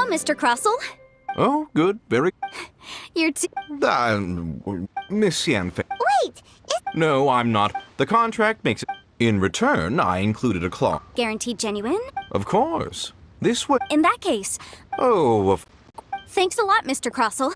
Mr. Crossell. Oh, good, very... You're Miss Yanfei. Wait, No, I'm not. The contract makes it... In return, I included a clause. guaranteed genuine? Of course. This way... In that case, Oh, thanks a lot, Mr. Crossell.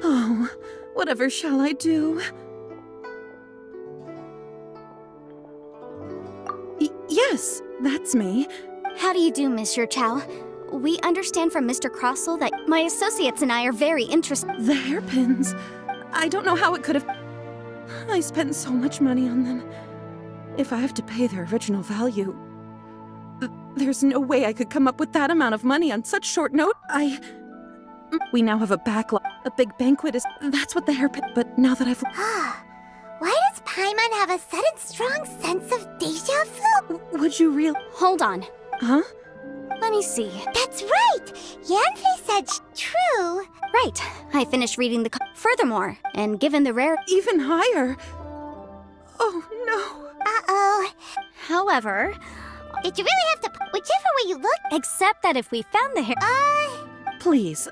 Oh, whatever shall I do? Yes, that's me. How do you do, Monsieur Chow? We understand from Mr. Crossell that my associates and I are very interested. The hairpins. I don't know how it could have... I spent so much money on them. If I have to pay their original value... There's no way I could come up with that amount of money on such short notice. We now have a backlog. A big banquet is... That's what the hairpin... But now that I've... why does Paimon have a sudden strong sense of deja vu? Would you real... Hold on. Huh? Let me see. That's right! Yanfei said true. Right. I finished reading the... Furthermore, and given the rare... Even higher. Oh, no. Uh-oh. However... Did you really have to... Whichever way you look... Except that if we found the hair... Please.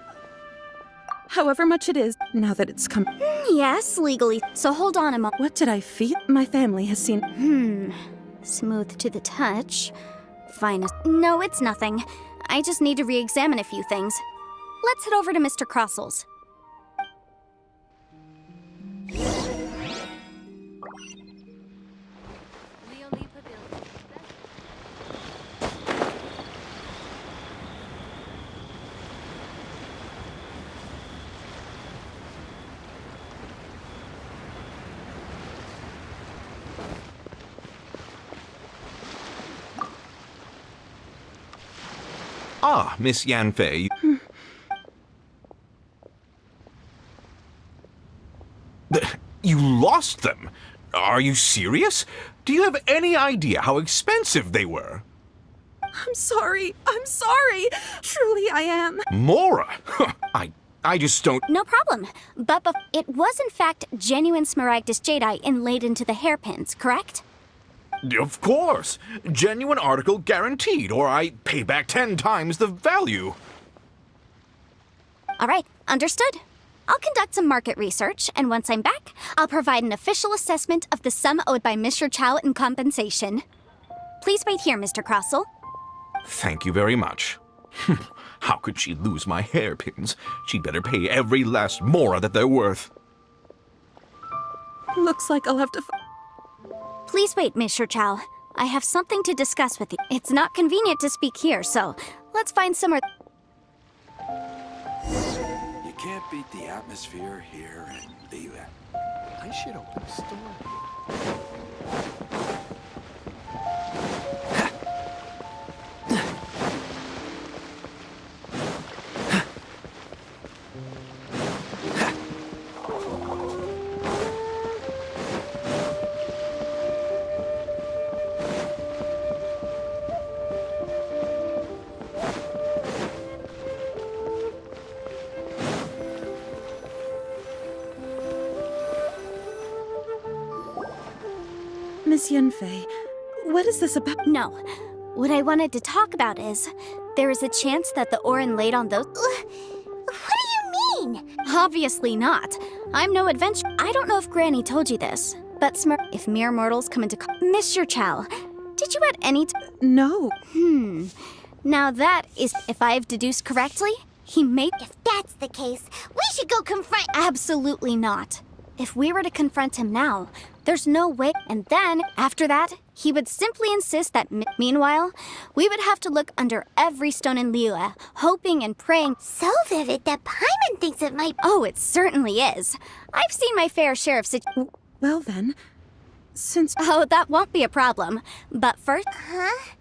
However much it is, now that it's come... Yes, legally. So hold on a moment. What did I feel? My family has seen... Smooth to the touch. Finest. No, it's nothing. I just need to re-examine a few things. Let's head over to Mr. Crossell's. Ah, Miss Yanfei. You lost them? Are you serious? Do you have any idea how expensive they were? I'm sorry. I'm sorry. Truly, I am. Mora? I just don't... No problem. But it was in fact genuine Smaragdus Jadeite inlaid into the hairpins, correct? Of course. Genuine article guaranteed, or I pay back 10 times the value. All right, understood. I'll conduct some market research, and once I'm back, I'll provide an official assessment of the sum owed by Mr. Chow in compensation. Please wait here, Mr. Crossell. Thank you very much. How could she lose my hairpins? She'd better pay every last mora that they're worth. Looks like I'll have to... Please wait, Mr. Chow. I have something to discuss with you. It's not convenient to speak here, so let's find somewhere... You can't beat the atmosphere here and leave it. I should open a store. Miss Yanfei, what is this about? No. What I wanted to talk about is, there is a chance that the ore inlaid on those... What do you mean? Obviously not. I'm no adventurer. I don't know if Granny told you this, but if mere mortals come into... Mr. Chow, did you at any No. Now that is... If I've deduced correctly, he may... If that's the case, we should go confront... Absolutely not. If we were to confront him now, there's no way... And then, after that, He would simply insist that meanwhile, we would have to look under every stone in Liyue, hoping and praying. So vivid that Paimon thinks it might. Oh, it certainly is. I've seen my fair share of Well then, since... Oh, that won't be a problem. But first... Huh?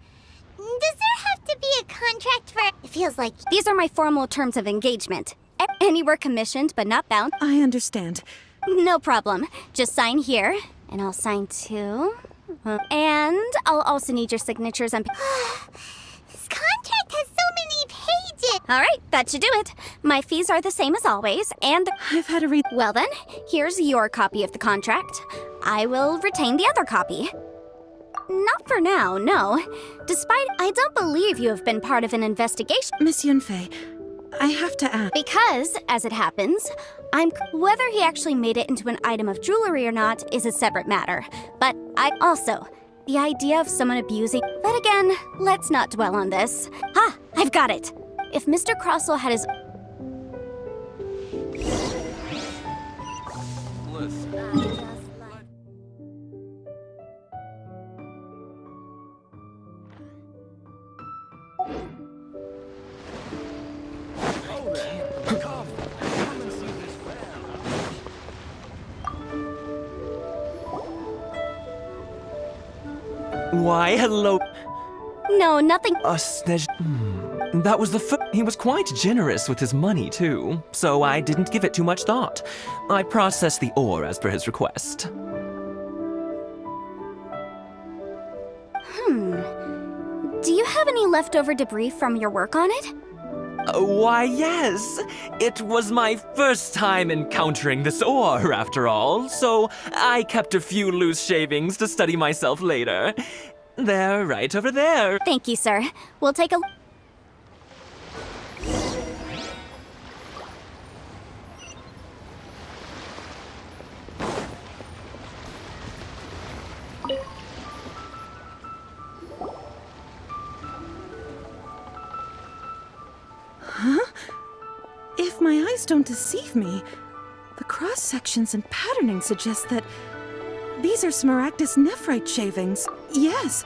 Does there have to be a contract for... It feels like... These are my formal terms of engagement. Anywhere commissioned but not bound. I understand. No problem. Just sign here, and I'll sign too. And I'll also need your signatures on... This contract has so many pages! All right, that should do it. My fees are the same as always, and... I've had a read... Well then, here's your copy of the contract. I will retain the other copy. Not for now, no. Despite, I don't believe you have been part of an investigation. Miss Yunfei, I have to ask... Because, as it happens, whether he actually made it into an item of jewelry or not is a separate matter. But the idea of someone abusing... But again, let's not dwell on this. I've got it. If Mr. Crossell had his... Why, hello. No, nothing... That was he was quite generous with his money, too, so I didn't give it too much thought. I processed the ore as per his request. Do you have any leftover debris from your work on it? Why, yes. It was my first time encountering this ore, after all, so I kept a few loose shavings to study myself later. They're right over there. Thank you, sir. We'll take a... If my eyes don't deceive me, the cross-sections and patterning suggest that these are Smaragdus nephrite shavings. Yes,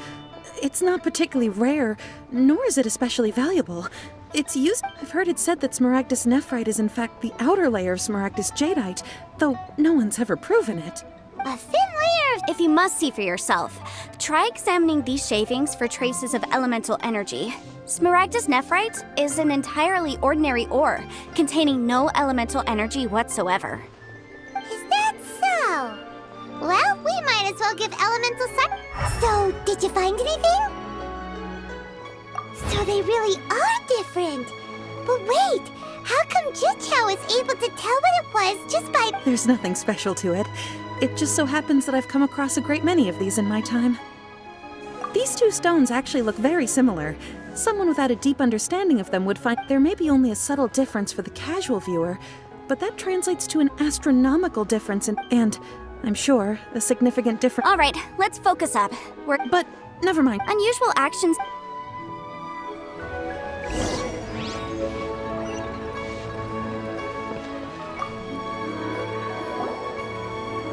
it's not particularly rare, nor is it especially valuable. It's used... I've heard it said that Smaragdus nephrite is in fact the outer layer of Smaragdus jadeite, though no one's ever proven it. A thin layer of... If you must see for yourself, try examining these shavings for traces of elemental energy. Smaragdus nephrite is an entirely ordinary ore, containing no elemental energy whatsoever. Is that so? Well, we might as well give elemental So, did you find anything? So they really are different. But wait, how come Jichao was able to tell what it was just by... There's nothing special to it. It just so happens that I've come across a great many of these in my time. These two stones actually look very similar. Someone without a deep understanding of them would find there may be only a subtle difference for the casual viewer, but that translates to an astronomical difference and I'm sure, a significant difference. All right, let's focus up. But never mind. Unusual actions...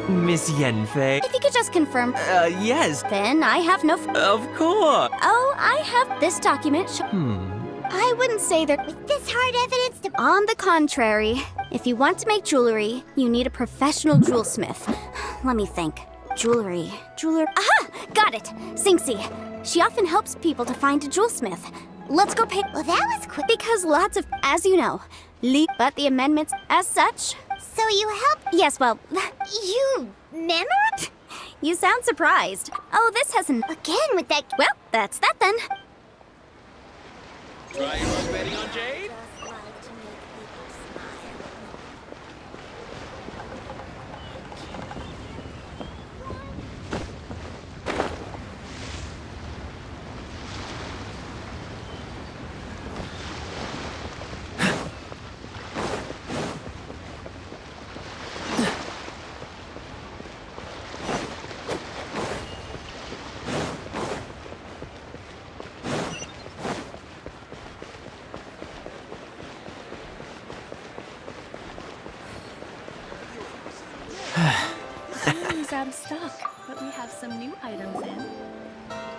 Miss Yenfei? If you could just confirm... Yes. Then I have no... Of course. Oh, I have this document. I wouldn't say that... With this hard evidence to... On the contrary, if you want to make jewelry, you need a professional jewelsmith. Let me think. Jewelry. Aha! Got it! Singxi. She often helps people to find a jewelsmith. Let's go pay... Well, that was quick. Because lots of... As you know. But the amendments as such... So you helped... Yes, well... You... memorized? You sound surprised. Oh, this hasn't... Again with that... Well, that's that then. Try your luck betting on Jade? Is out of stock, but we have some new items in.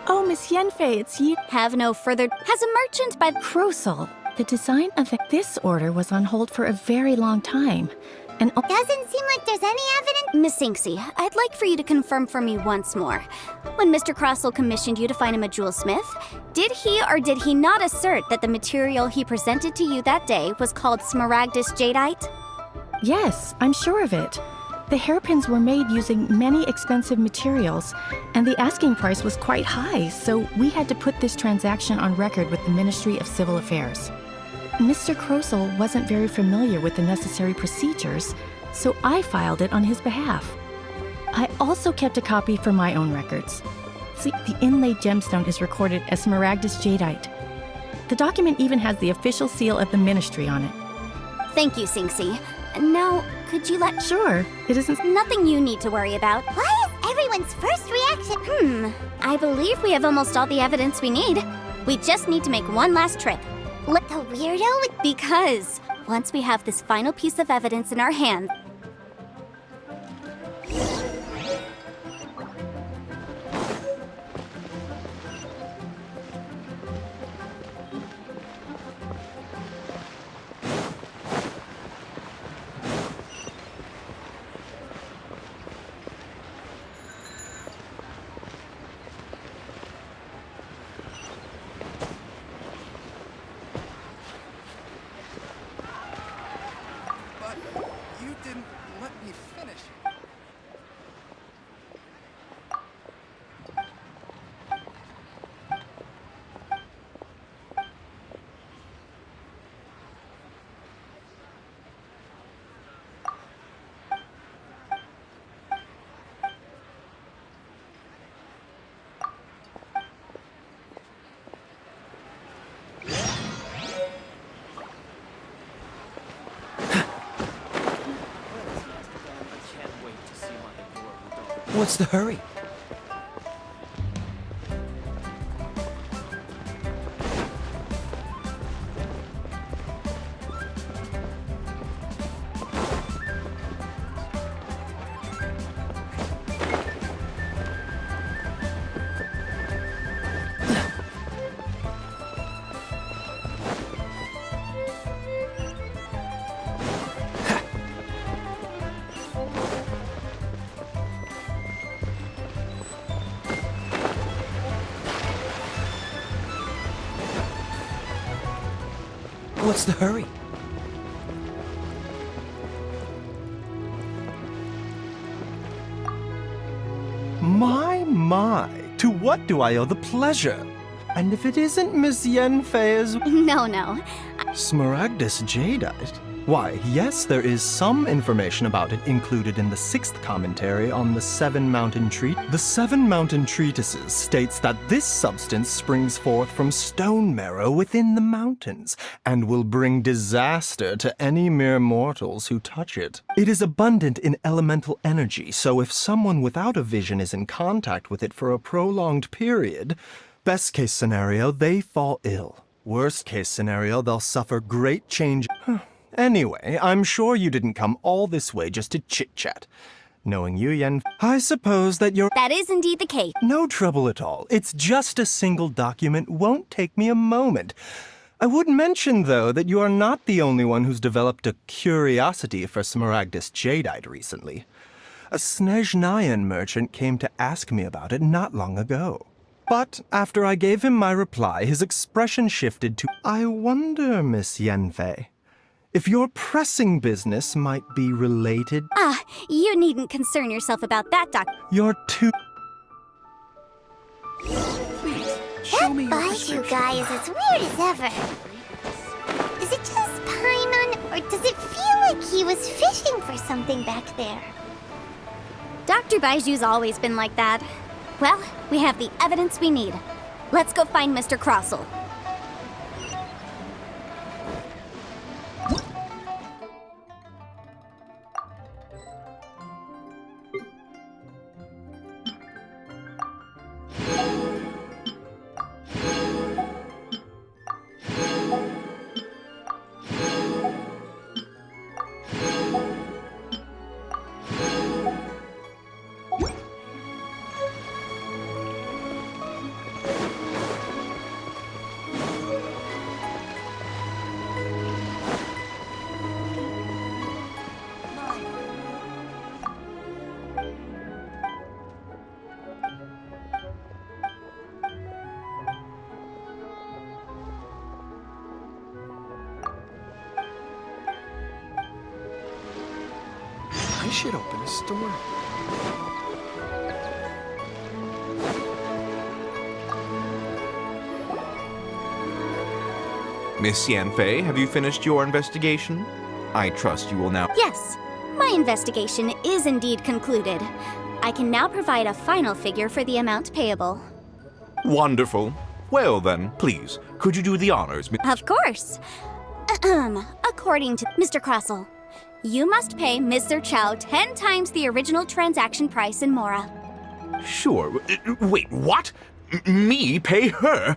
Oh, Miss Yenfei, it's you. Have no further. Has a merchant by. Krosel. The design of this order was on hold for a very long time. And Doesn't seem like there's any evidence. Miss Inksy, I'd like for you to confirm for me once more. When Mr. Crossell commissioned you to find him a jewel smith, did he or did he not assert that the material he presented to you that day was called smaragdus jadeite? yes, I'm sure of it. The hairpins were made using many expensive materials, and the asking price was quite high, so we had to put this transaction on record with the Ministry of Civil Affairs. Mr. Krosel wasn't very familiar with the necessary procedures, so I filed it on his behalf. I also kept a copy for my own records. See, the inlaid gemstone is recorded as smaragdus jadeite. The document even has the official seal of the ministry on it. Thank you, Sinksy. Now, could you let... Sure, it isn't... Nothing you need to worry about. Why is everyone's first reaction? I believe we have almost all the evidence we need. We just need to make one last trip. The weirdo with... Because once we have this final piece of evidence in our hand... But you didn't let me finish. What's the hurry? What's the hurry? My, to what do I owe the pleasure? And if it isn't Miss Yenfei's No. smaragdus jadeite? Why, yes, there is some information about it included in the 6th commentary on the Seven Mountain Treat. The Seven Mountain Treatises states that this substance springs forth from stone marrow within the mountains, and will bring disaster to any mere mortals who touch it. It is abundant in elemental energy, so if someone without a vision is in contact with it for a prolonged period, best case scenario, they fall ill. Worst case scenario, they'll suffer great change. Anyway, I'm sure you didn't come all this way just to chit-chat. Knowing you, Yen, I suppose that you're... That is indeed the case. No trouble at all. It's just a single document. Won't take me a moment. I would mention, though, that you are not the only one who's developed a curiosity for smaragdus jadeite recently. A Snezhnayan merchant came to ask me about it not long ago. But after I gave him my reply, his expression shifted to, I wonder, Miss Yenfei, if your pressing business might be related... You needn't concern yourself about that, Doc. You're too... Please, show me your Buys you prescription. guys as weird as ever. Is it just Paimon, or does it feel like he was fishing for something back there? Dr. Baiju's always been like that. Well, we have the evidence we need. Let's go find Mr. Crossell. I should open a store. Miss Yanfei, have you finished your investigation? I trust you will now. Yes, my investigation is indeed concluded. I can now provide a final figure for the amount payable. Wonderful. Well then, please, could you do the honors, Miss? Of course. According to Mr. Crossell, you must pay Mr. Chow 10 times the original transaction price in Mora. Sure. Wait, what? Me pay her?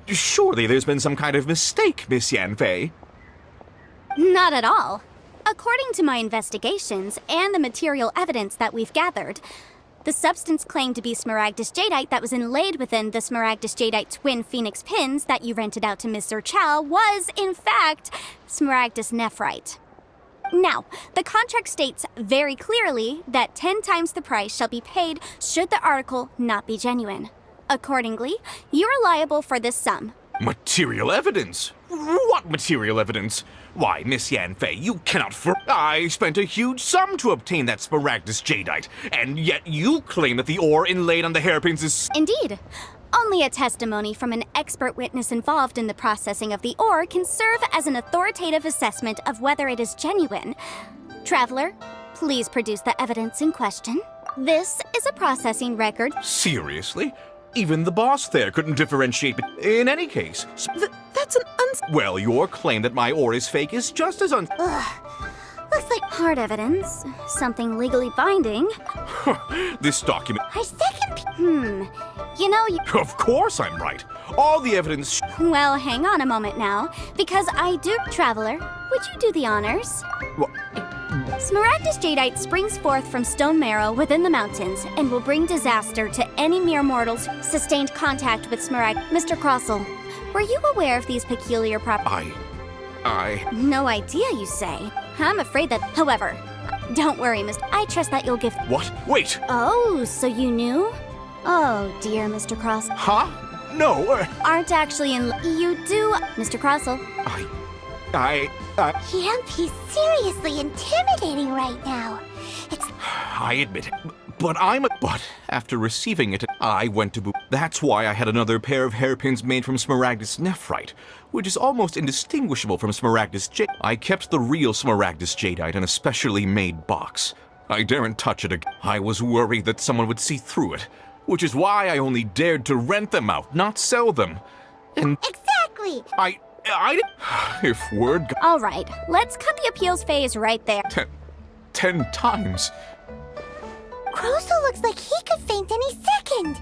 Surely there's been some kind of mistake, Miss Yanfei. Not at all. According to my investigations and the material evidence that we've gathered, the substance claimed to be smaragdus jadeite that was inlaid within the smaragdus jadeite twin phoenix pins that you rented out to Mr. Chow was, in fact, smaragdus nephrite. Now, the contract states very clearly that 10 times the price shall be paid should the article not be genuine. Accordingly, you are liable for this sum. Material evidence? What material evidence? Why, Miss Yanfei, you cannot I spent a huge sum to obtain that smaragdus jadeite, and yet you claim that the ore inlaid on the hairpins is... Indeed. Only a testimony from an expert witness involved in the processing of the ore can serve as an authoritative assessment of whether it is genuine. Traveler, please produce the evidence in question. This is a processing record. Seriously? Even the boss there couldn't differentiate. In any case... That's an Well, your claim that my ore is fake is just as Looks like hard evidence. Something legally binding. This document... Our second You know, you... Of course I'm right. All the evidence... Well, hang on a moment now, because I do... Traveler, would you do the honors? Wha- Smaragdus jadeite springs forth from stone marrow within the mountains and will bring disaster to any mere mortals who sustained contact with Mr. Crossell, were you aware of these peculiar properties? I... No idea, you say? I'm afraid that... However, don't worry, Mr. I trust that you'll give... What? Wait! Oh, so you knew? Oh, dear Mr. Cross. Huh? No, Aren't actually in... You do... Mr. Crossell. He can't be seriously intimidating right now. I admit it. But But after receiving it, I went to That's why I had another pair of hairpins made from smaragdus nephrite, which is almost indistinguishable from smaragdus jade. I kept the real smaragdus jadeite in a specially made box. I daren't touch it again. I was worried that someone would see through it, which is why I only dared to rent them out, not sell them. And Exactly! If word got... All right, let's cut the appeals phase right there. 10 times. Crossell looks like he could faint any second.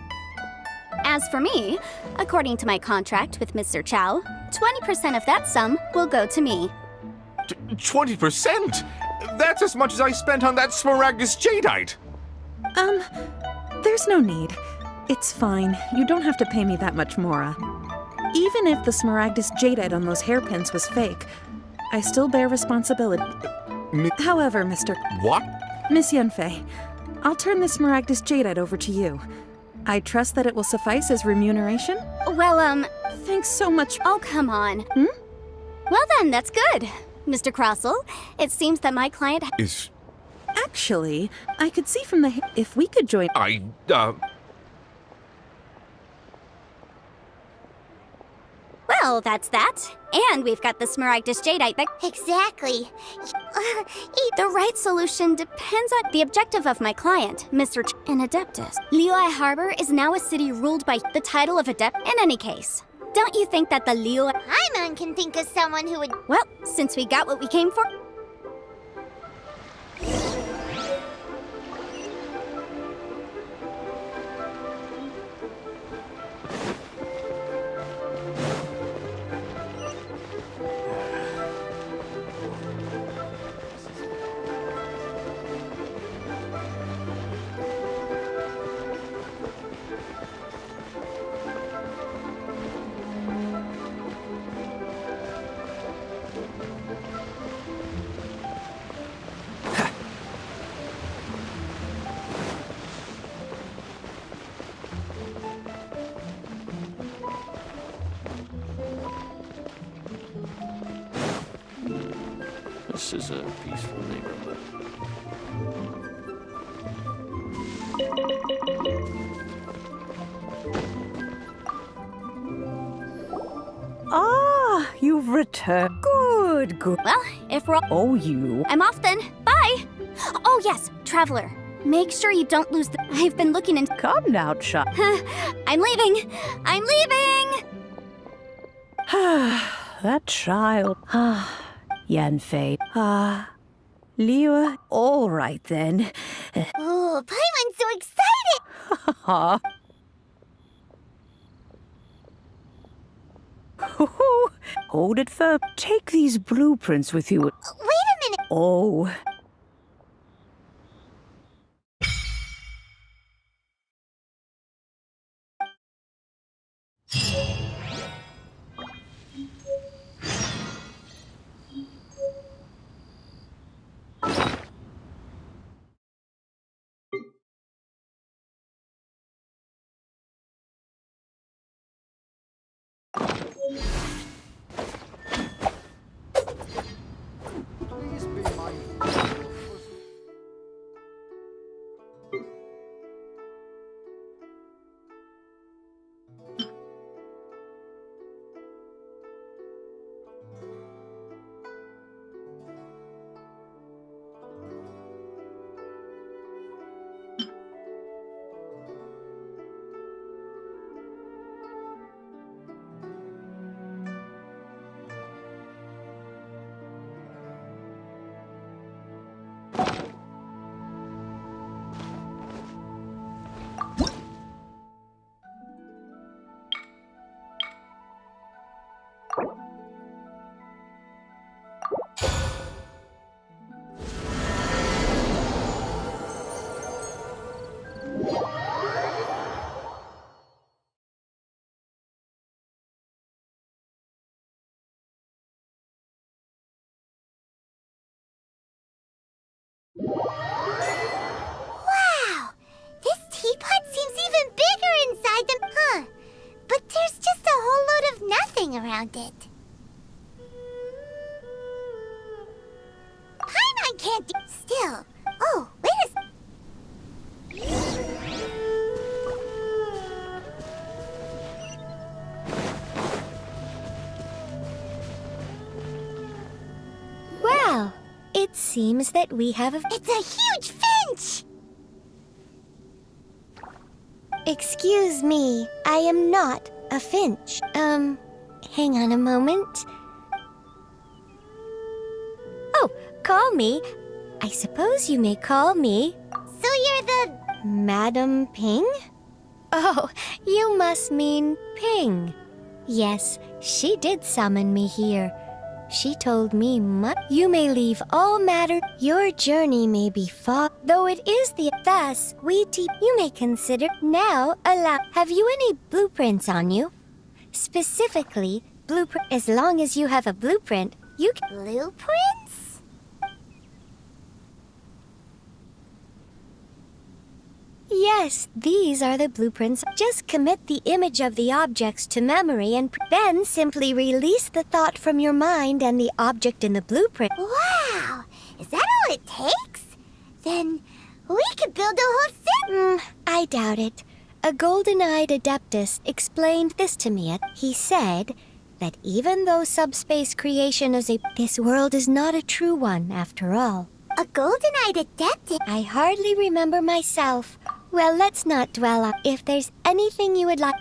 As for me, according to my contract with Mr. Chow, 20% of that sum will go to me. 20%? That's as much as I spent on that smaragdus jadeite. There's no need. It's fine. You don't have to pay me that much, Mora. Even if the smaragdus jadeite on those hairpins was fake, I still bear responsibility. However, Mr. What? Miss Yanfei, I'll turn the smaragdus jadeite over to you. I trust that it will suffice as remuneration? Well, Thanks so much. oh, come on. Well then, that's good. Mr. Crossell, it seems that my client... Is... Actually, I could see from the... If we could join... Well, that's that. And we've got the smaragdus jadeite that... Exactly. The right solution depends on the objective of my client, Mr. an Adeptus. Liyue Harbor is now a city ruled by the title of Adept. In any case, don't you think that the Liyue... Paimon can think of someone who would... Well, since we got what we came for... This is a peaceful neighborhood. you've returned. Good, good. Well, if we're Oh, you. I'm off then. Bye! Oh, yes, Traveler. Make sure you don't lose the. I've been looking in. Come now, child. I'm leaving! I'm leaving! That child. Yanfei. Liu. All right then. Oh, Paimon's so excited! Hold it firm. Take these blueprints with you. Wait a minute! Oh. Please be mindful. Wow! This teapot seems even bigger inside them, huh? But there's just a whole load of nothing around it. Paimon can't do still. Oh, wait a Well, it seems that we have a... It's a huge finch! Excuse me, I am not a finch. Hang on a moment. Oh, call me. I suppose you may call me So you're the... Madam Ping? Oh, you must mean Ping. Yes, she did summon me here. She told me much. You may leave all matter. Your journey may be far, though it is the. Thus, you may consider now allow. Have you any blueprints on you? Specifically, blueprint. As long as you have a blueprint, you can. Blueprints? Yes, these are the blueprints. Just commit the image of the objects to memory and then simply release the thought from your mind and the object in the blueprint. Wow! Is that all it takes? Then we could build a whole city. I doubt it. A golden-eyed adeptus explained this to me. He said that even though subspace creation is this world is not a true one after all. A golden-eyed adept? I hardly remember myself. Well, let's not dwell on. If there's anything you would like.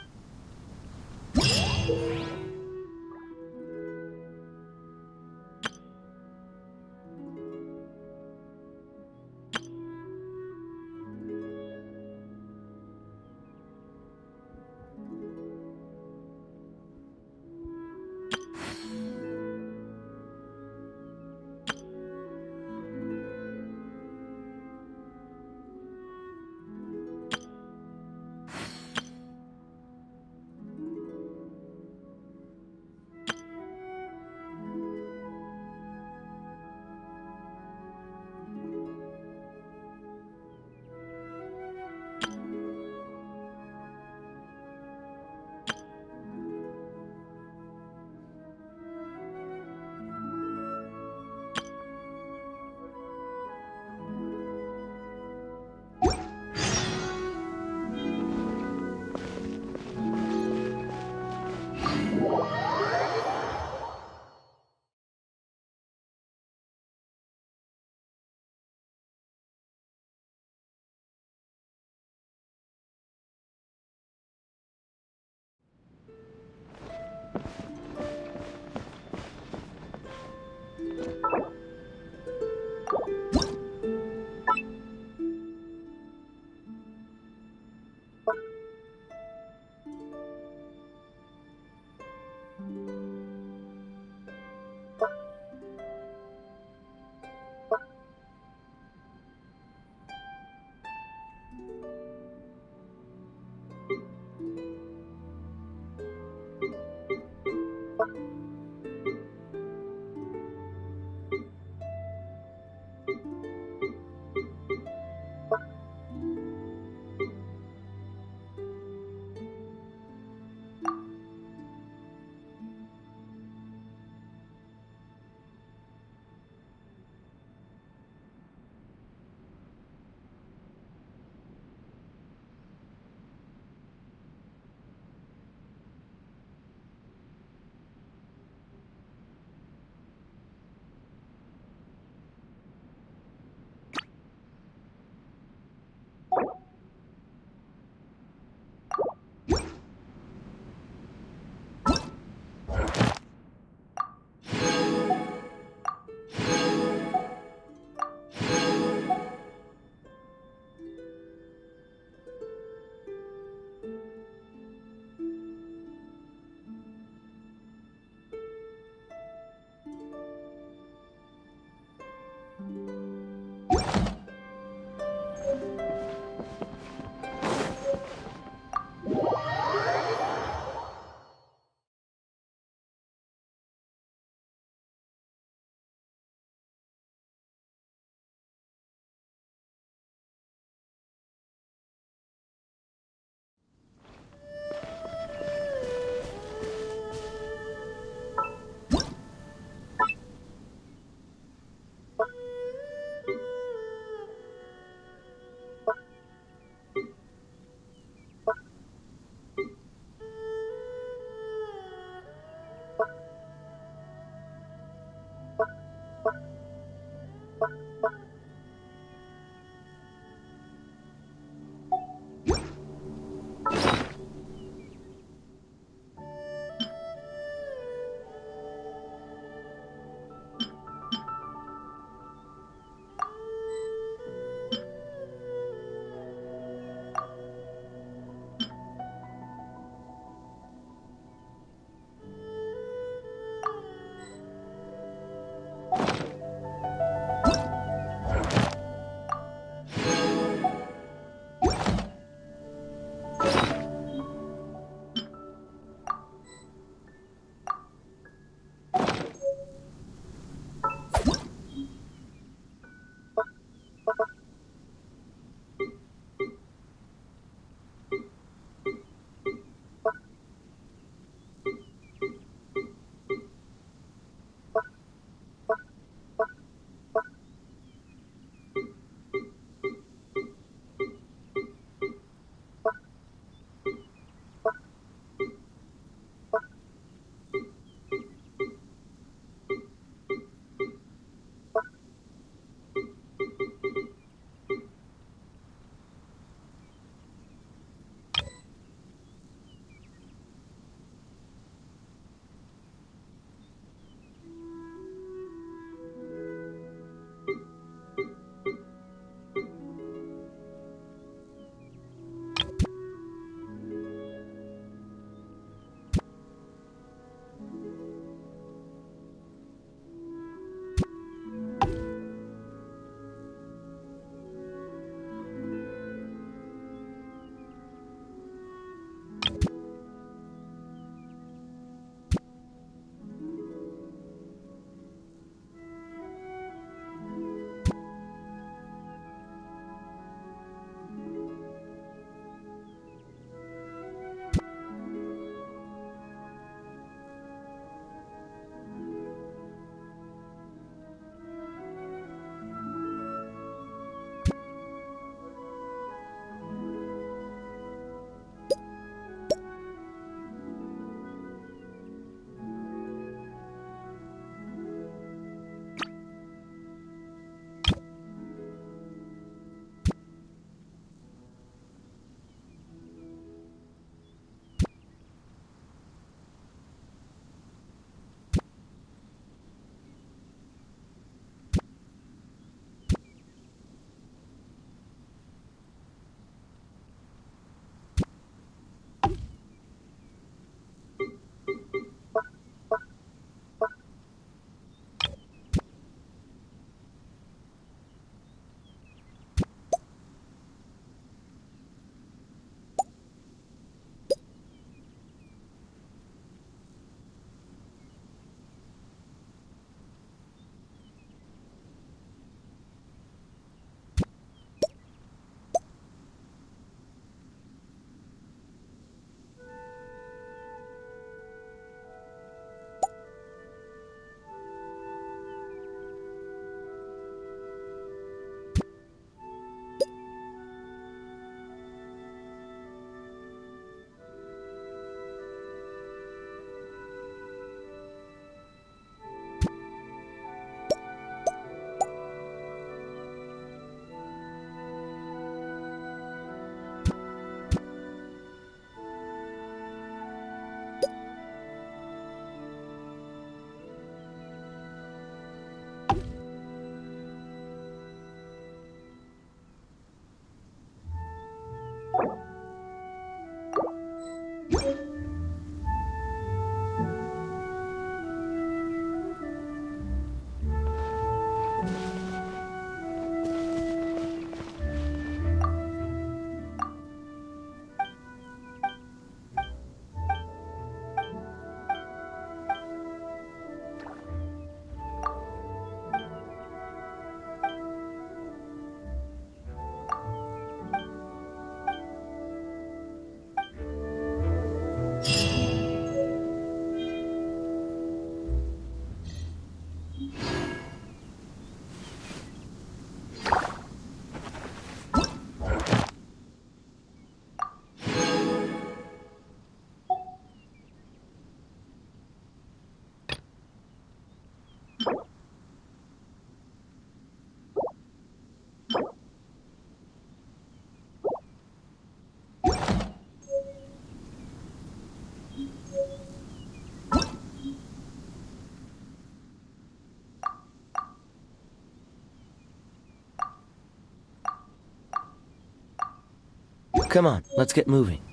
Come on, let's get moving.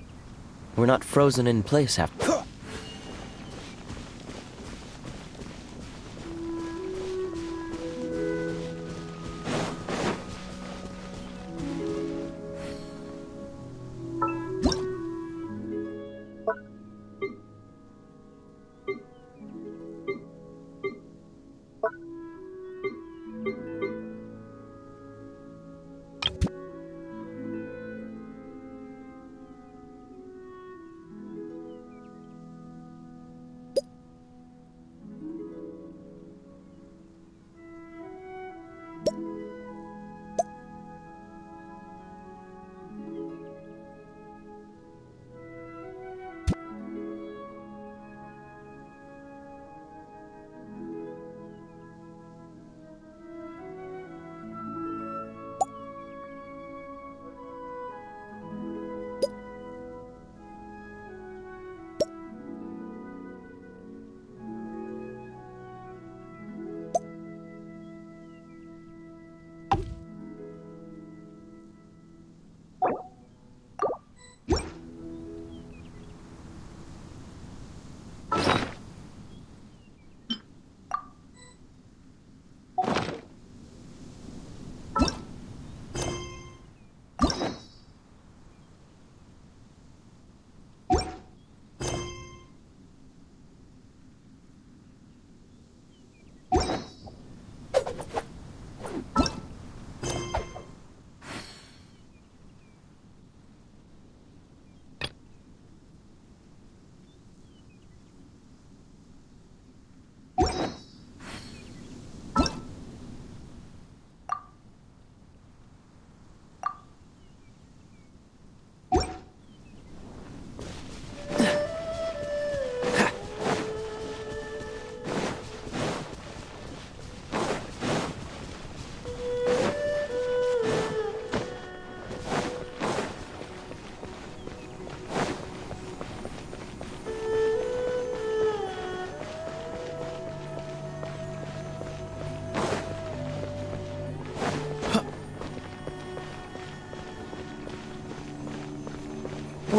We're not frozen in place after.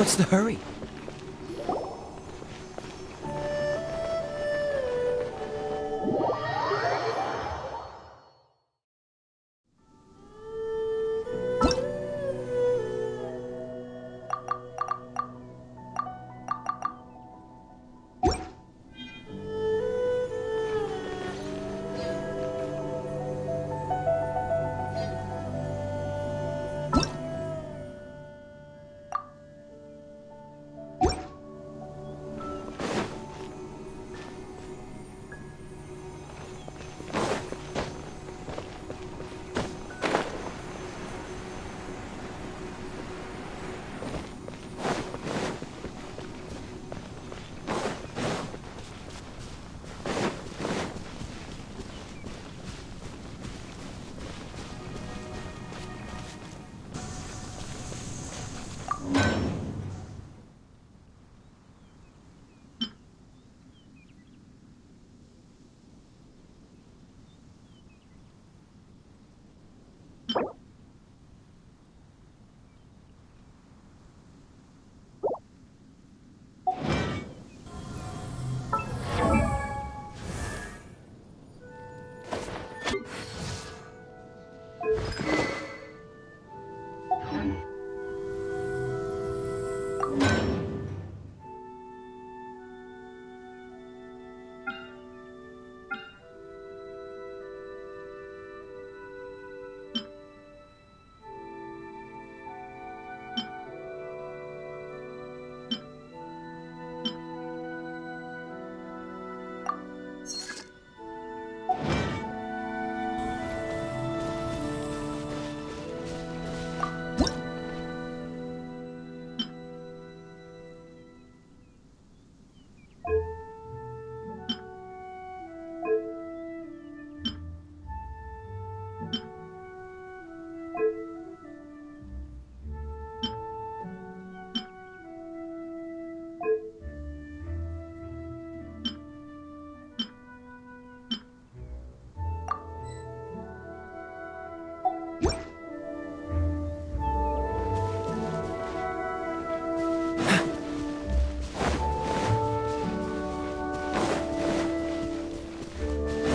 What's the hurry?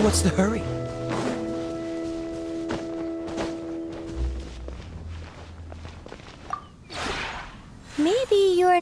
What's the hurry? Maybe you're...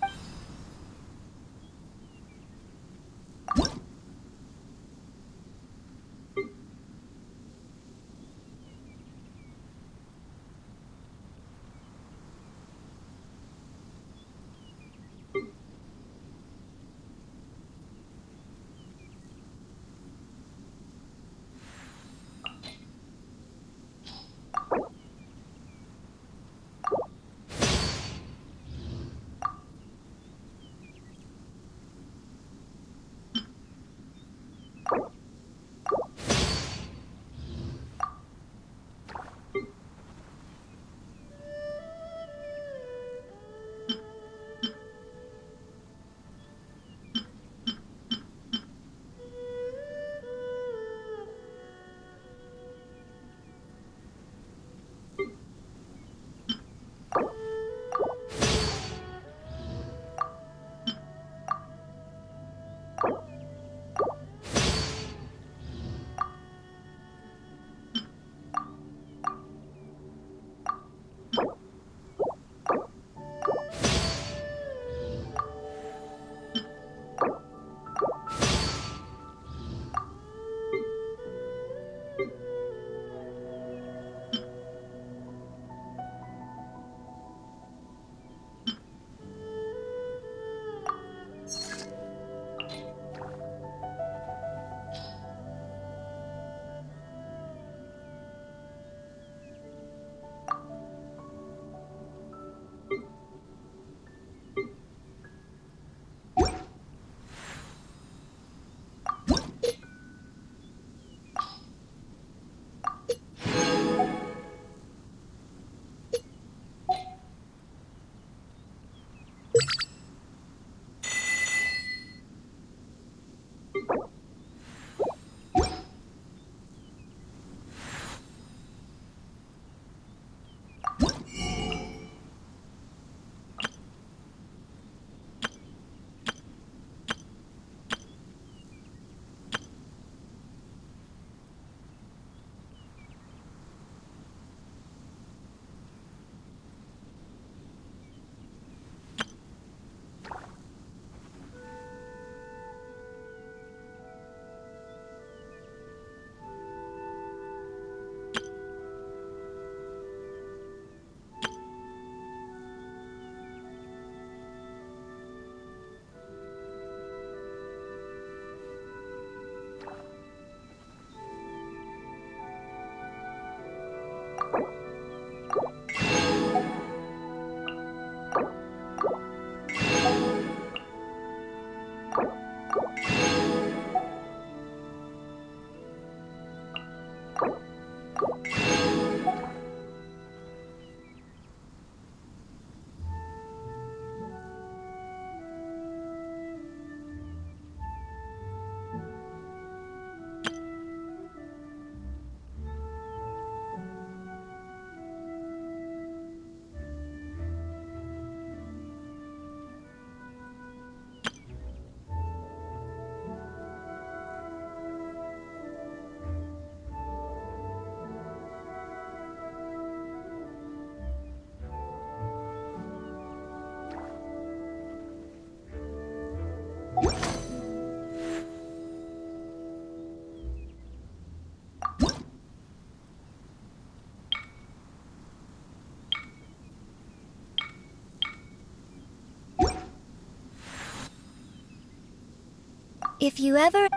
If you ever...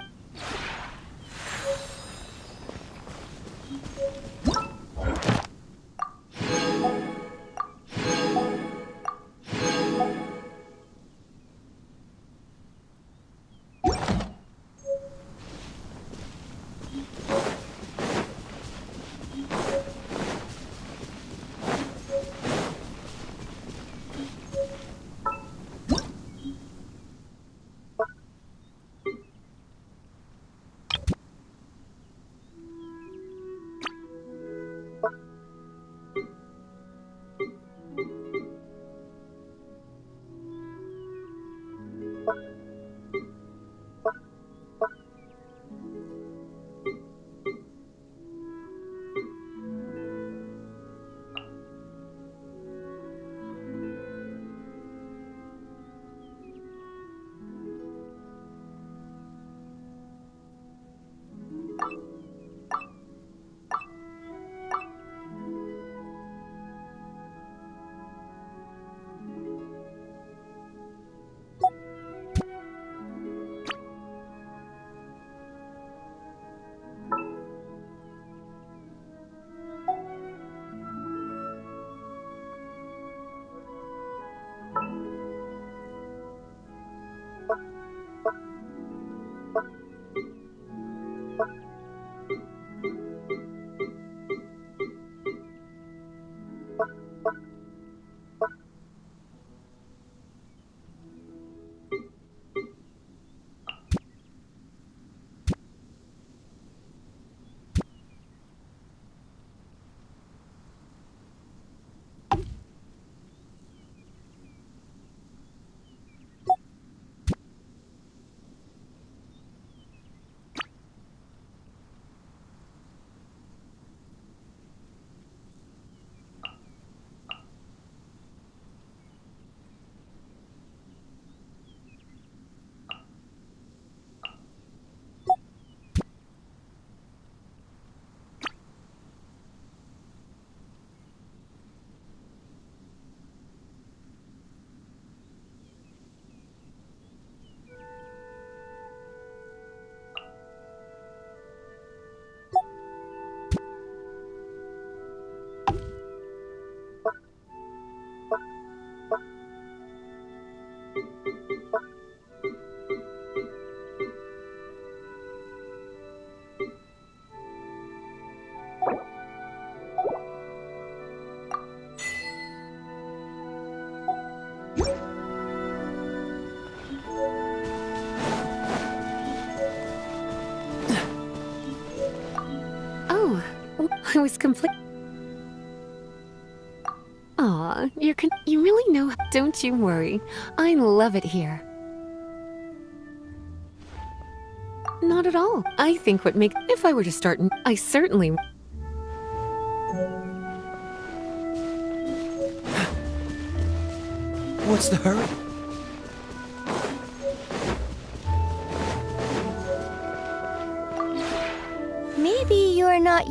was complete. Aw, you really know. Don't you worry. I love it here. Not at all. I think if I were to start, I certainly. What's the hurry? Maybe you're not.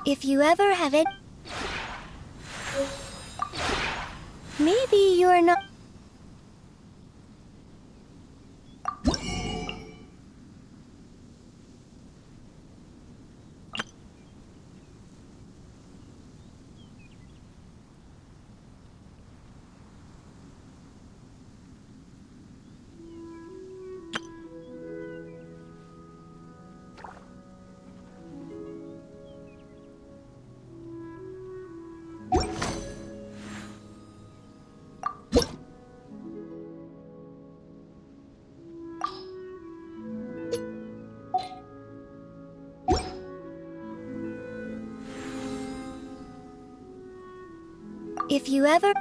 If you ever have it, maybe you're not. If you ever.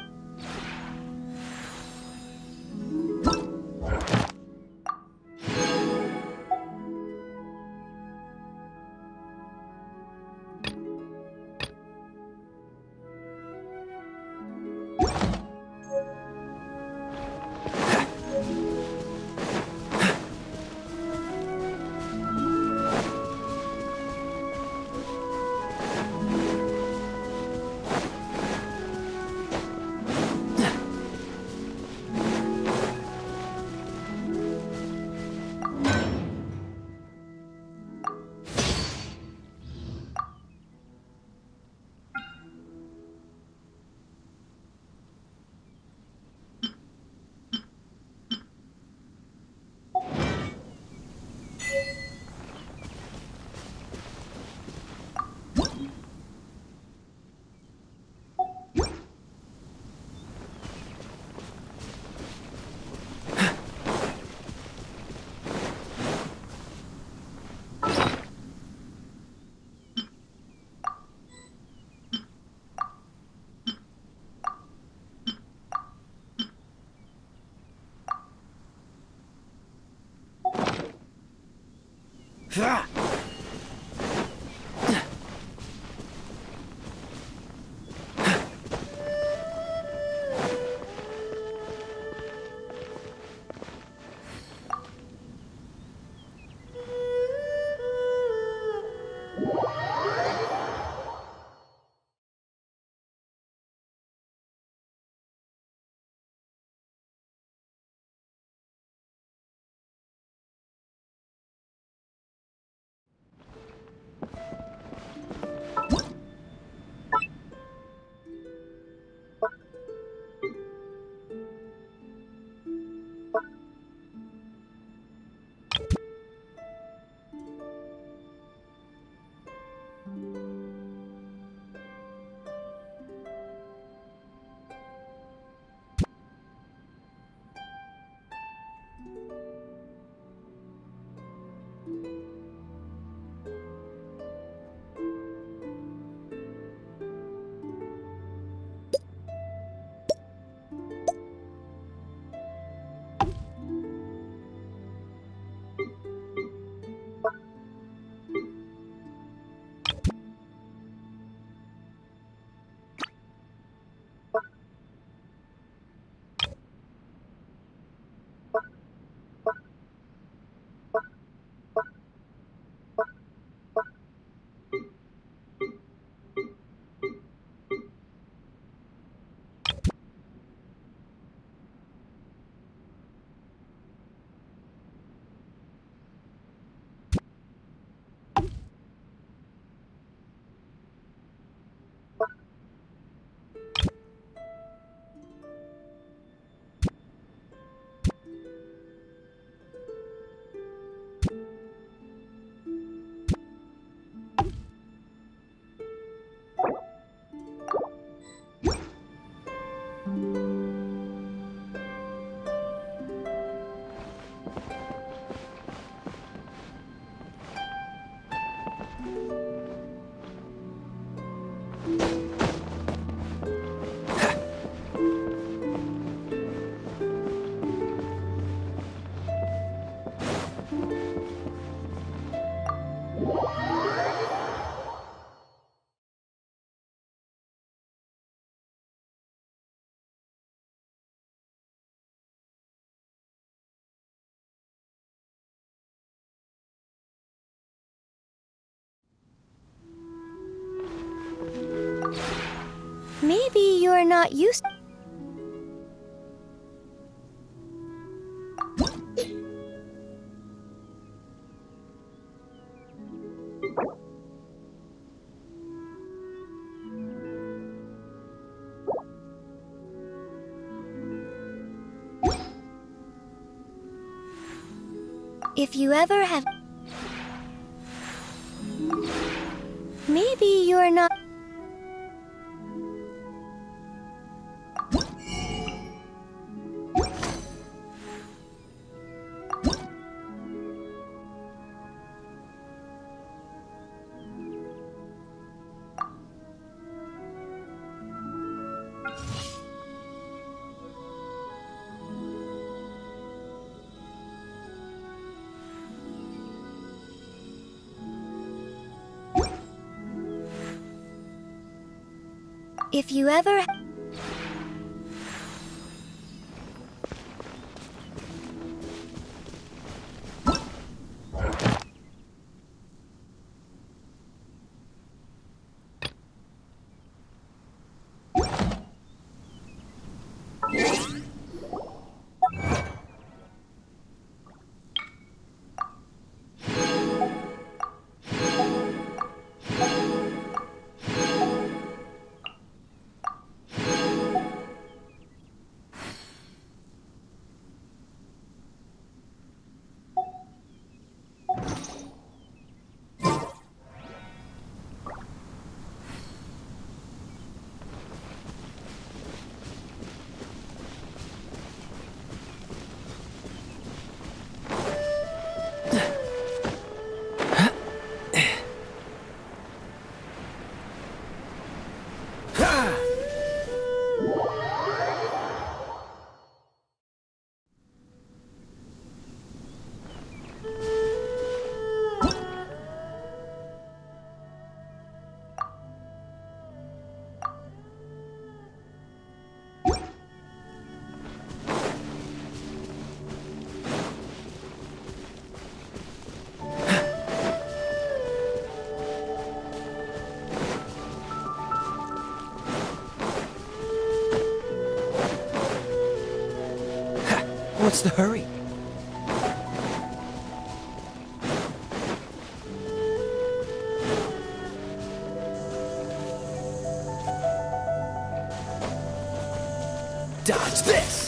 Ah! Maybe you're not used. If you ever have. Maybe you're not. If you ever. What's the hurry? Dodge this!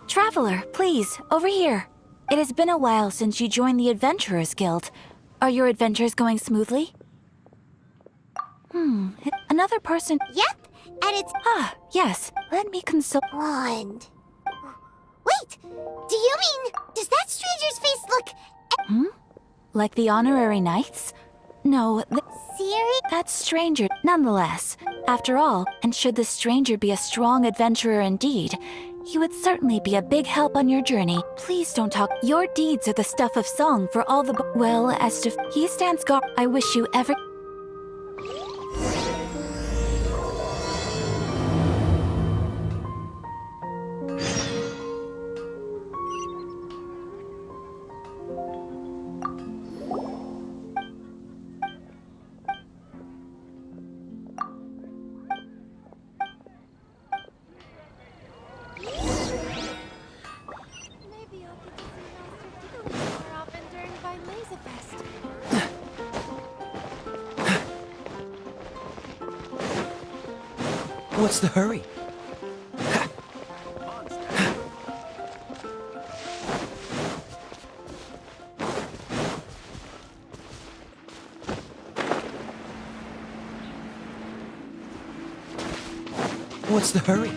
Traveler, please, over here. It has been a while since you joined the Adventurers Guild. Are your adventures going smoothly? Another person... Yep, and it's... Ah, yes. Let me consult... blonde. Wait, do you mean... does that stranger's face look... Like the honorary knights? No, Siri? that's stranger nonetheless. After all, and should the stranger be a strong adventurer indeed, he would certainly be a big help on your journey. Please don't talk. Your deeds are the stuff of song for all the... Well, as to... He stands guard. I wish you ever... What's the hurry? What's the hurry?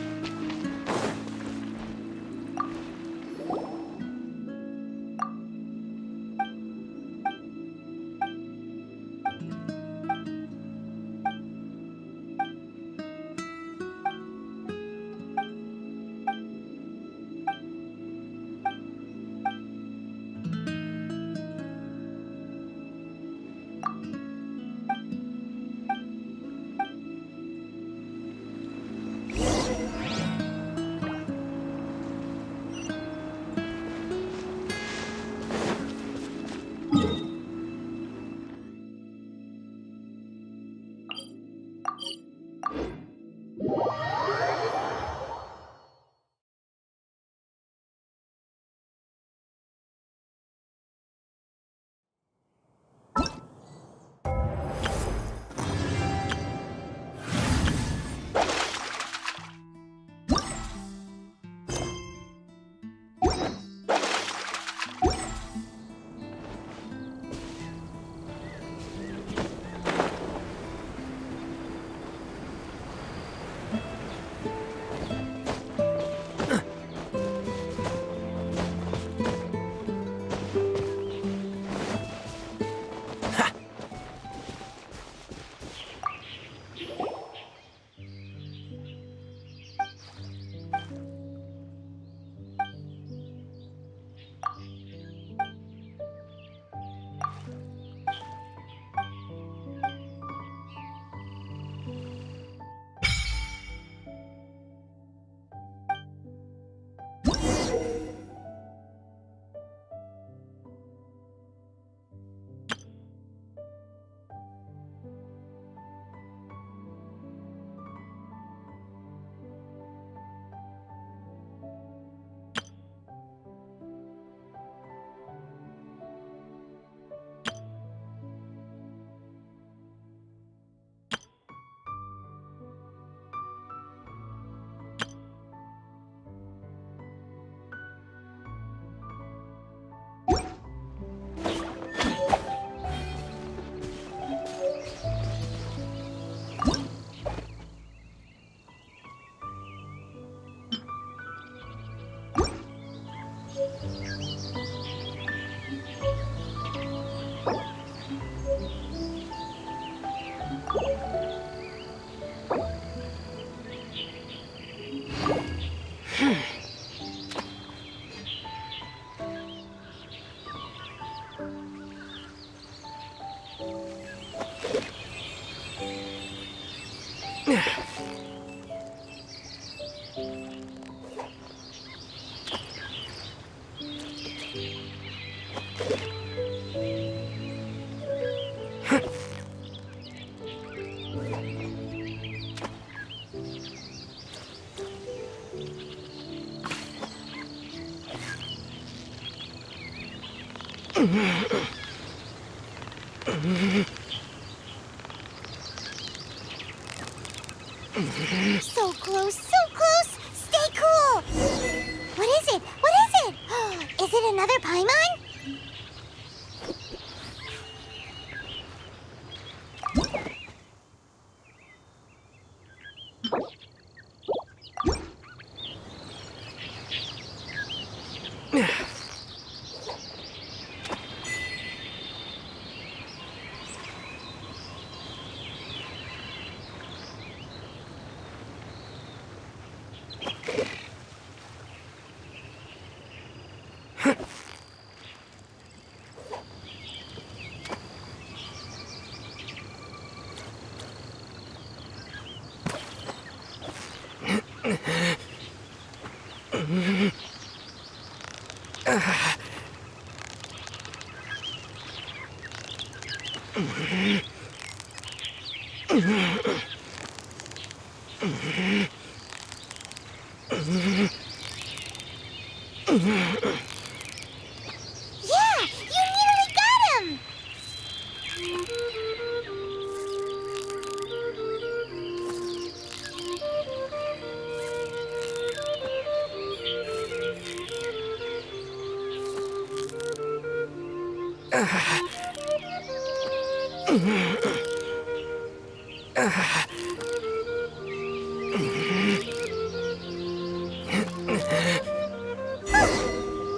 So close, so close! Stay cool! What is it? What is it? Is it another Paimon? Yeah! You nearly got him!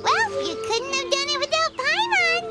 Well, you couldn't have done it without Paimon!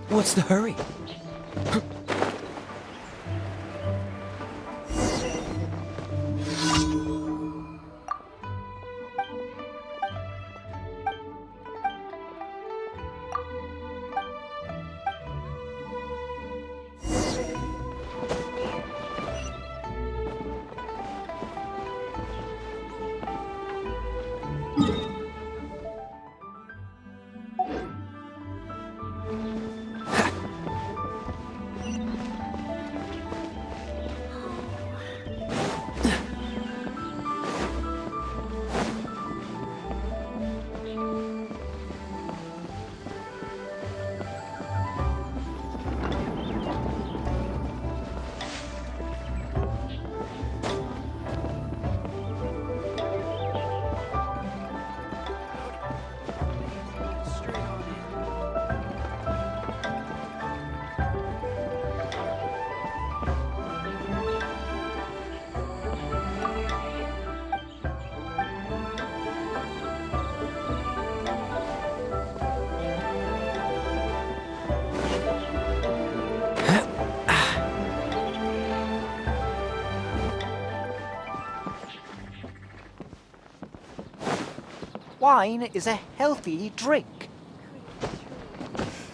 What's the hurry? wine is a healthy drink.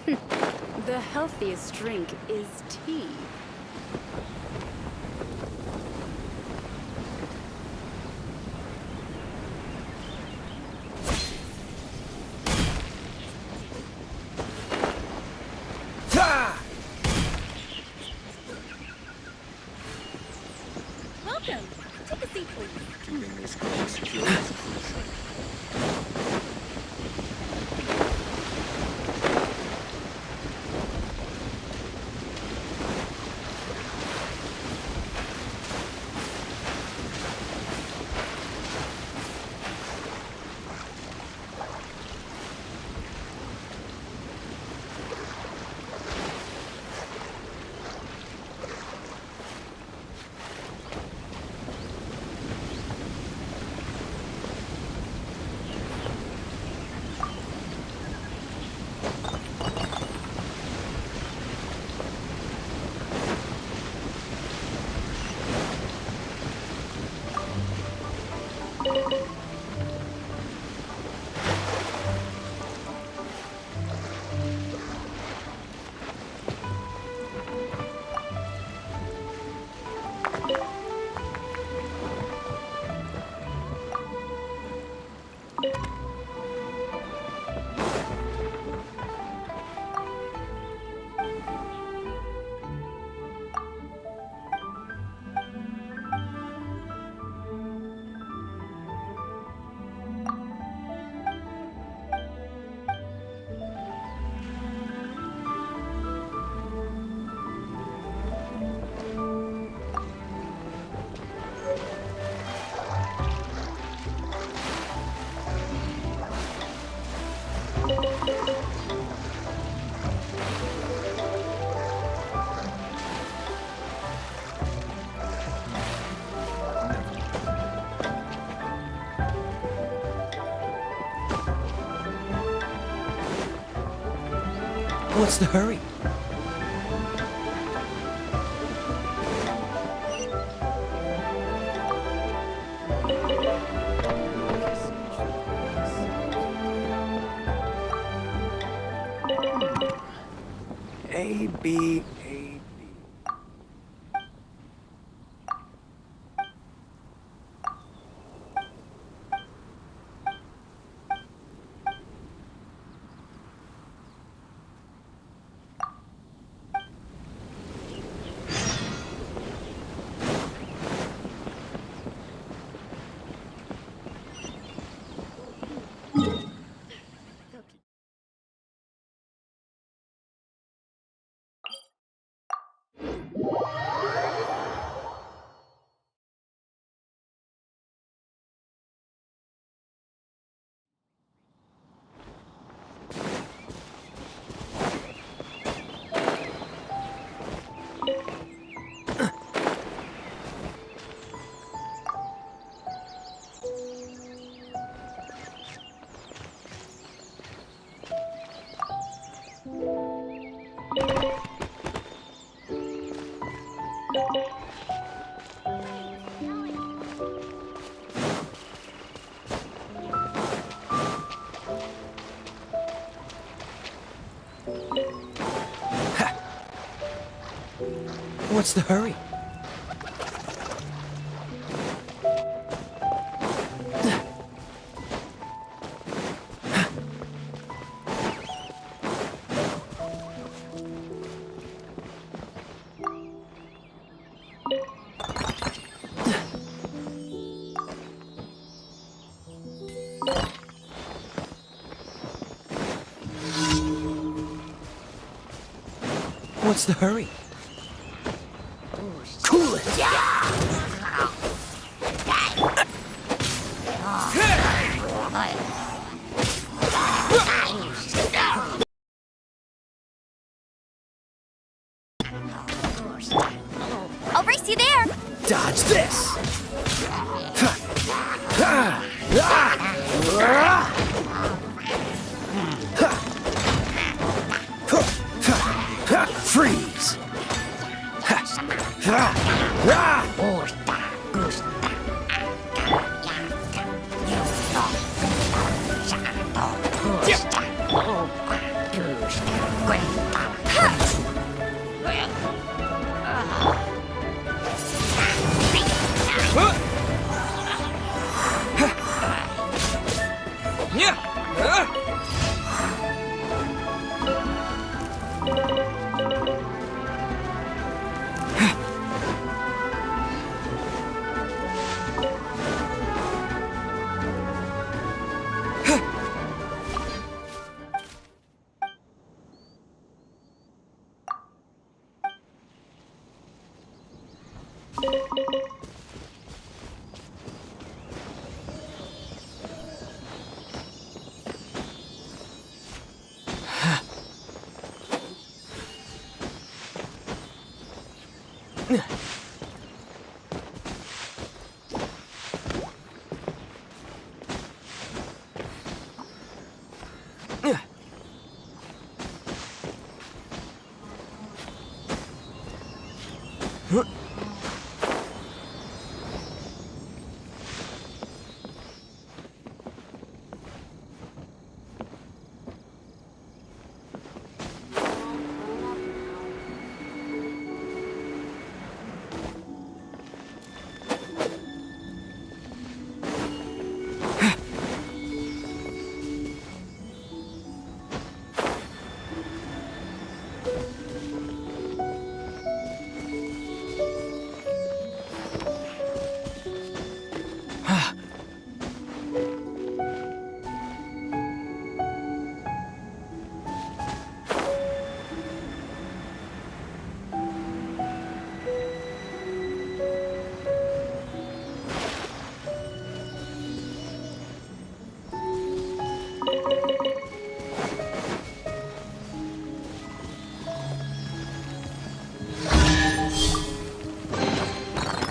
The healthiest drink is tea. Welcome. Take a seat, please. Keeping this girl secure is crucial. What's the hurry? A, B, A. What's the hurry? What's the hurry? Cool it! I'll race you there! Dodge this! Freeze!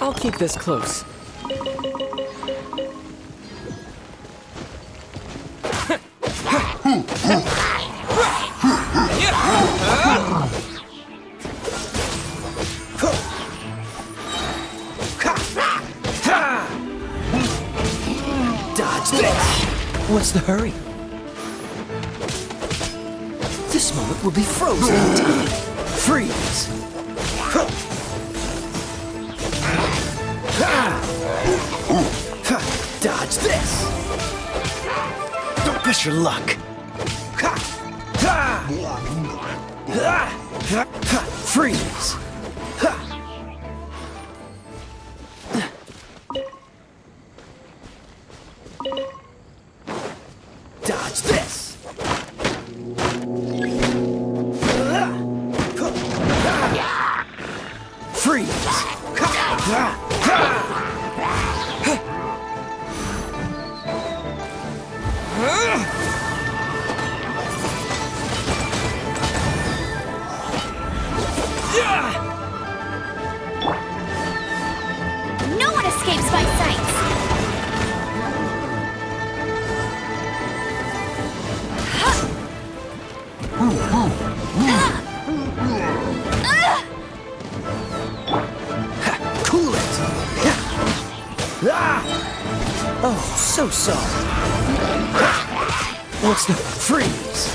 I'll keep this close. Dodge this! What's the hurry? This moment will be frozen in time. Freeze! Dodge this! Don't push your luck! Freeze! Dodge this! Freeze! No one escapes my sights! Cool it! Oh, so sorry. What's the freeze?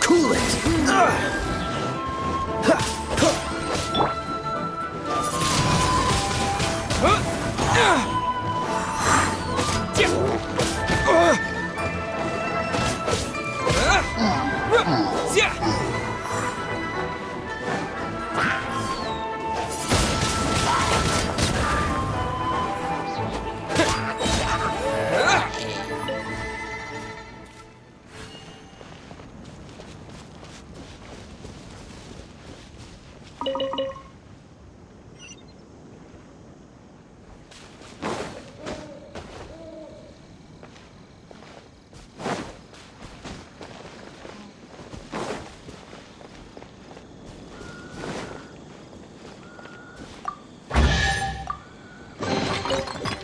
Cool it!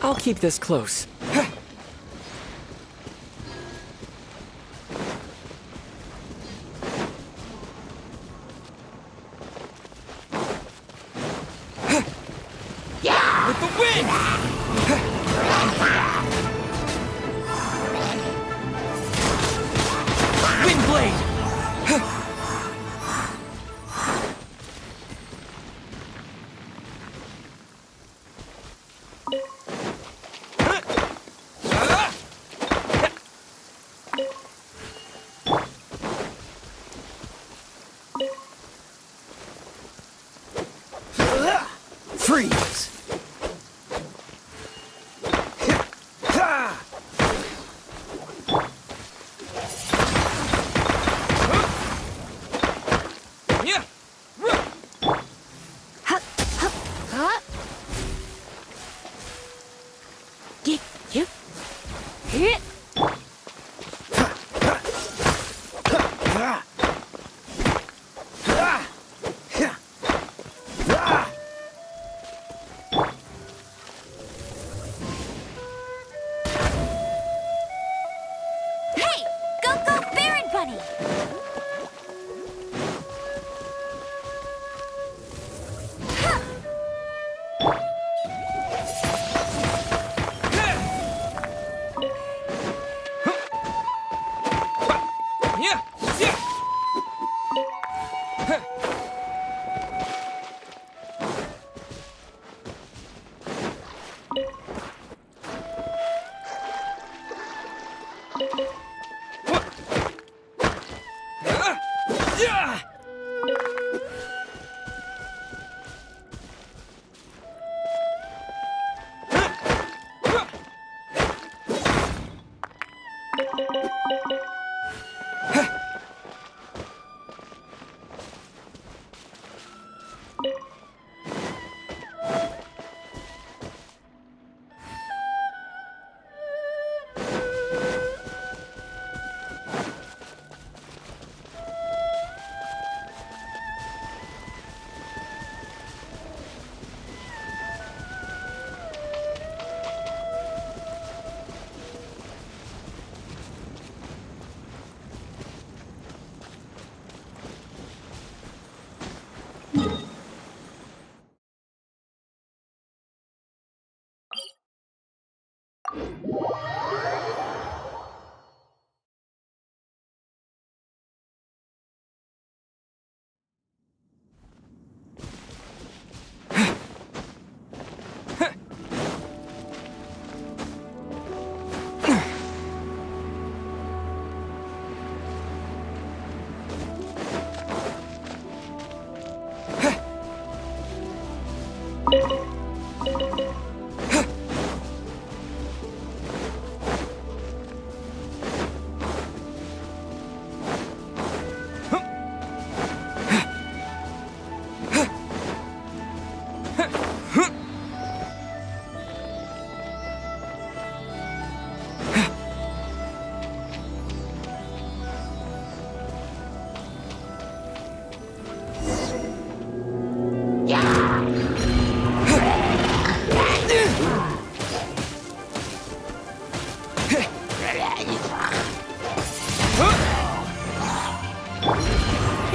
I'll keep this close. With the wind! Windblade! Freeze!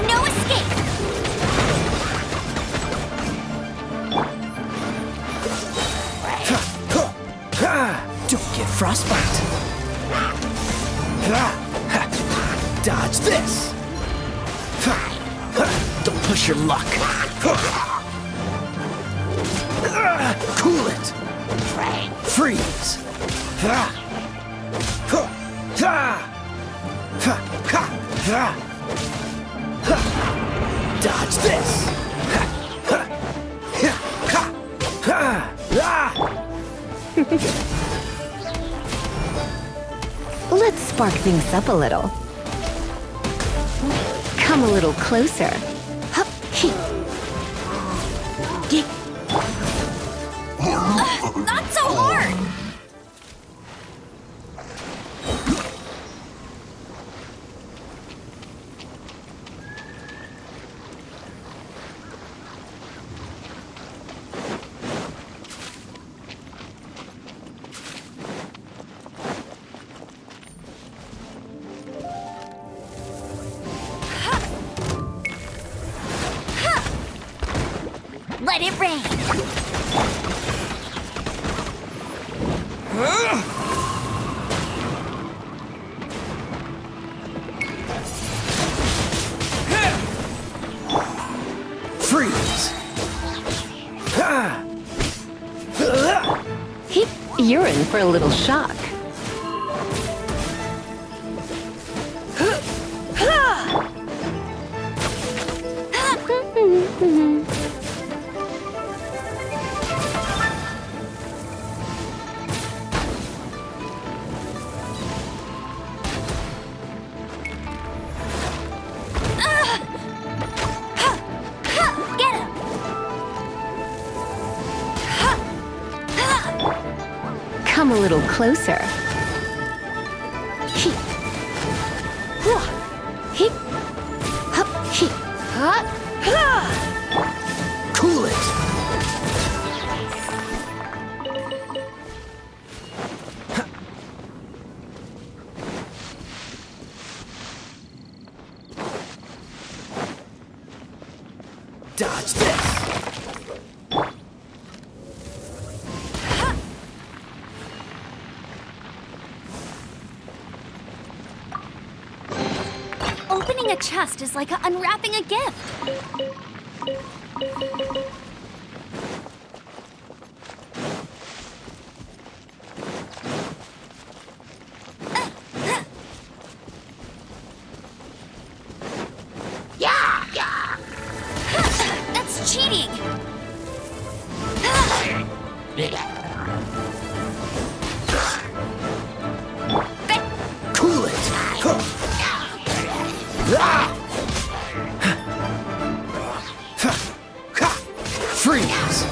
No escape! Don't get frostbite. Dodge this. Don't push your luck. Cool it. Freeze. Dodge this. Let's spark things up a little. Come a little closer. Hup, hee. Not so hard! Let it rain! Freeze. You're in for a little shock. Come a little closer. Hee. Hua. Hee. Hup. Hee. Ha. Ha. Cool it. Dodge this. Opening a chest is like unwrapping a gift. That's cheating! Cool it! Freeze!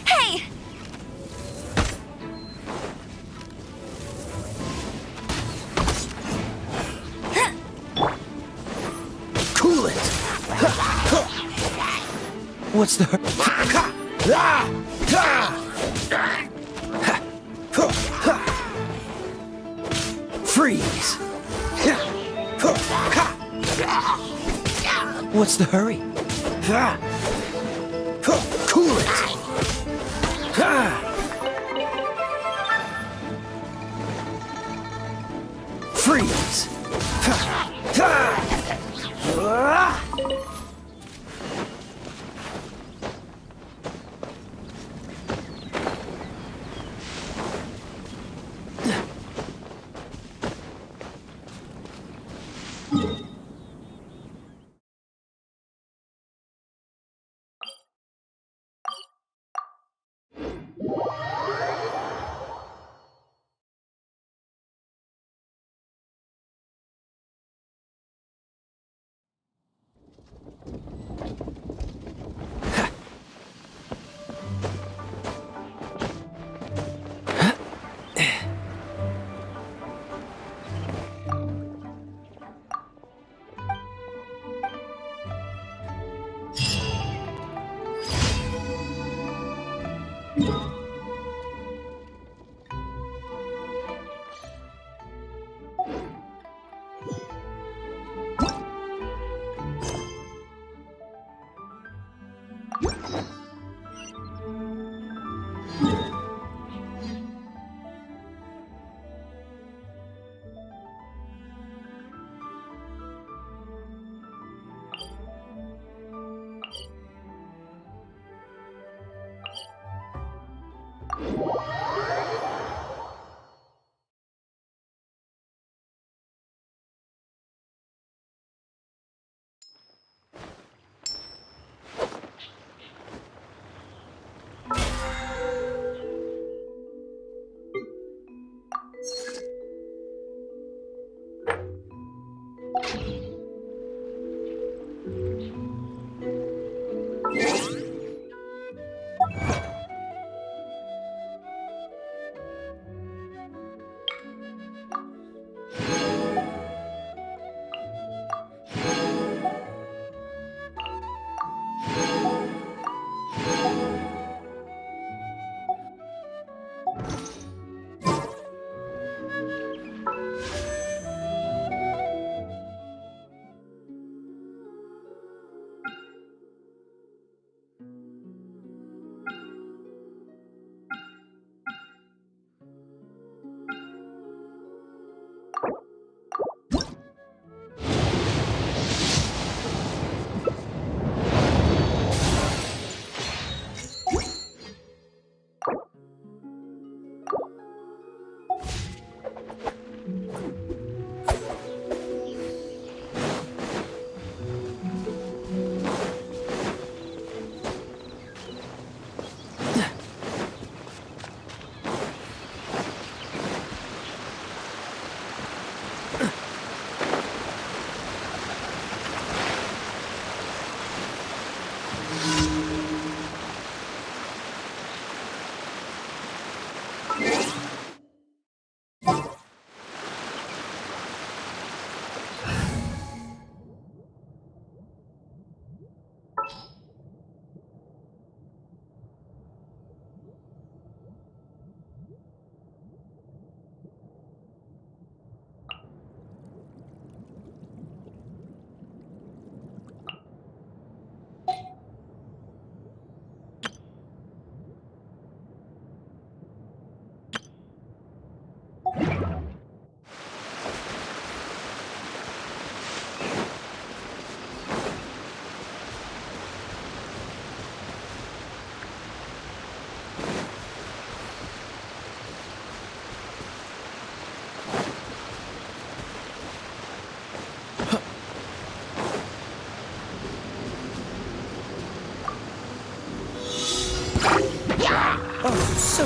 Hey! Cool it! What's the... Freeze! What's the hurry? Cool it! Freeze!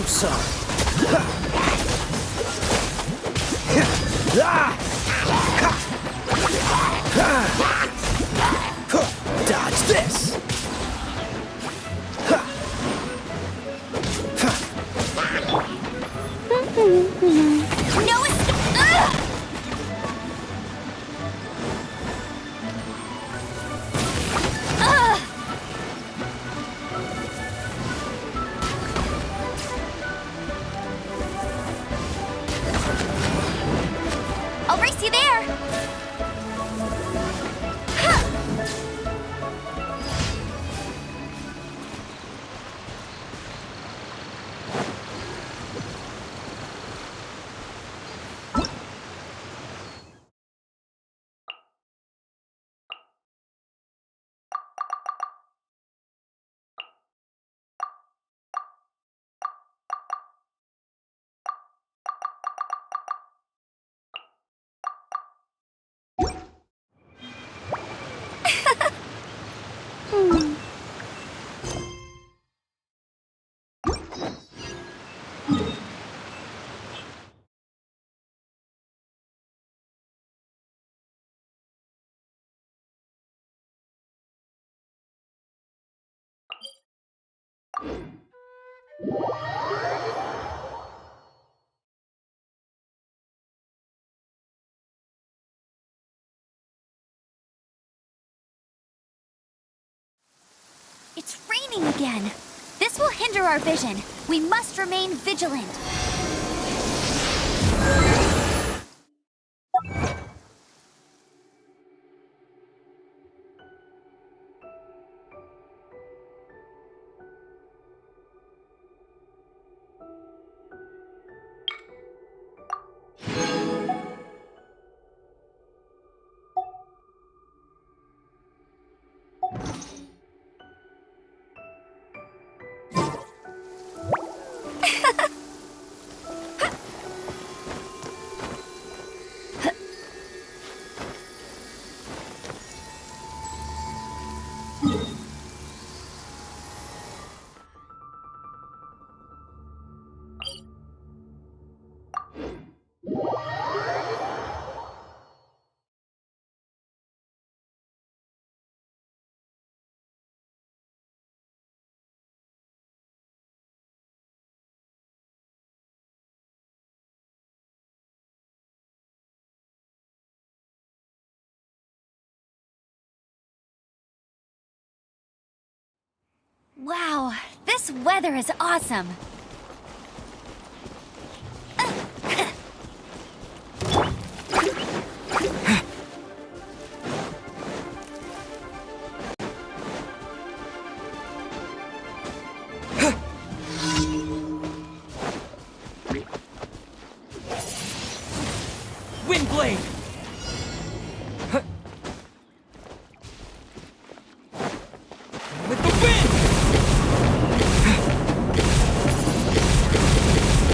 show some! Dodge this! No escape! I'll race you there! It's raining again. This will hinder our vision. We must remain vigilant. Wow, this weather is awesome. Windblade!